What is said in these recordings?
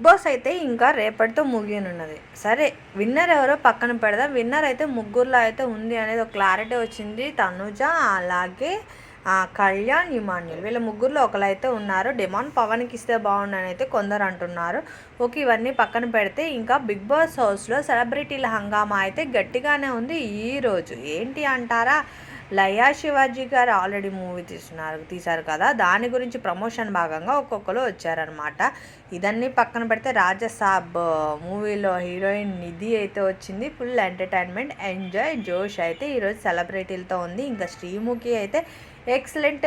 Big boss అయితే ఇంకా రేపటితో ముగియనున్నది. సరే విన్నర్ ఎవరో పక్కన పెడదాం. విన్నర్ అయితే ముగ్గురులో అయితే ఉంది అనేది ఒక క్లారిటీ వచ్చింది. తనుజ, అలాగే కళ్యాణ్, ఇమాన్యుల్ వీళ్ళ ముగ్గురులో ఒకరైతే ఉన్నారు. డిమాండ్ పవన్కి ఇస్తే బాగుండని అయితే కొందరు అంటున్నారు. ఓకే, ఇవన్నీ పక్కన పెడితే ఇంకా బిగ్ బాస్ హౌస్లో సెలబ్రిటీల హంగామా అయితే గట్టిగానే ఉంది ఈరోజు. ఏంటి అంటారా, లయా శివాజీ గారు ఆల్రెడీ మూవీ తీశారు కదా, దాని గురించి ప్రమోషన్ భాగంగా ఒక్కొక్కరు వచ్చారనమాట. ఇదన్నీ పక్కన పెడితే రాజసాబ్ మూవీలో హీరోయిన్ నిధి అయితే వచ్చింది. ఫుల్ ఎంటర్టైన్మెంట్, ఎంజాయ్, జోష్ అయితే ఈరోజు సెలబ్రిటీలతో ఉంది. ఇంకా శ్రీముఖి అయితే ఎక్సలెంట్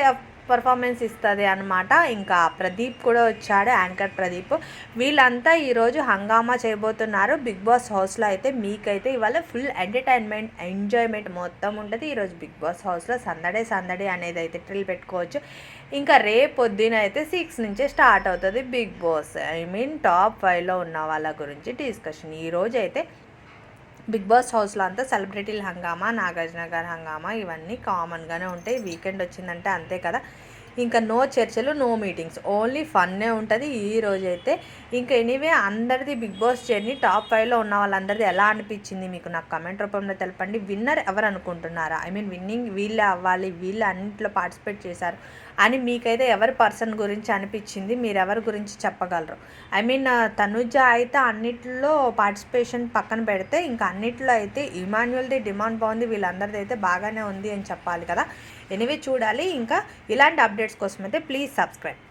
పర్ఫార్మెన్స్ ఇస్తుంది అనమాట. ఇంకా ప్రదీప్ కూడా వచ్చాడు, యాంకర్ ప్రదీప్. వీళ్ళంతా ఈరోజు హంగామా చేయబోతున్నారు బిగ్ బాస్ హౌస్లో. అయితే మీకైతే ఇవాళ ఫుల్ ఎంటర్టైన్మెంట్, ఎంజాయ్మెంట్ మొత్తం ఉంటుంది. ఈరోజు బిగ్ బాస్ హౌస్లో సందడి అనేది అయితే ట్రిల్ పెట్టుకోవచ్చు. ఇంకా రేపొద్దున అయితే 6 నుంచే స్టార్ట్ అవుతుంది బిగ్ బాస్. టాప్ 5లో ఉన్న వాళ్ళ గురించి డిస్కషన్. ఈరోజు అయితే బిగ్ బాస్ హౌస్లో అంతా సెలబ్రిటీల హంగామా, నాగార్జున గారి హంగామా ఇవన్నీ కామన్గానే ఉంటాయి. వీకెండ్ వచ్చిందంటే అంతే కదా. ఇంకా నో చర్చలు, నో మీటింగ్స్, ఓన్లీ ఫన్నే ఉంటుంది ఈరోజైతే. ఇంకా ఎనీవే అందరిది బిగ్ బాస్ జర్నీ టాప్ 5లో ఉన్న వాళ్ళందరిది ఎలా అనిపించింది మీకు నాకు కమెంట్ రూపంలో తెలపండి. విన్నర్ ఎవరు అనుకుంటున్నారా? విన్నింగ్ వీళ్ళే అవ్వాలి, వీళ్ళే అన్నింటిలో పార్టిసిపేట్ చేశారు అని మీకైతే ఎవరి పర్సన్ గురించి అనిపించింది, మీరు ఎవరి గురించి చెప్పగలరు? తనుజ అయితే అన్నిట్లో పార్టిసిపేషన్ పక్కన పెడితే ఇంకా అన్నిట్లో అయితే ఇమాన్యుల్ది డిమాండ్ బాగుంది, వీళ్ళందరిది అయితే బాగానే ఉంది అని చెప్పాలి కదా. ఎనీవే చూడాలి. ఇంకా ఇలాంటి అప్డేట్స్ కోసం అయితే ప్లీజ్ సబ్స్క్రైబ్.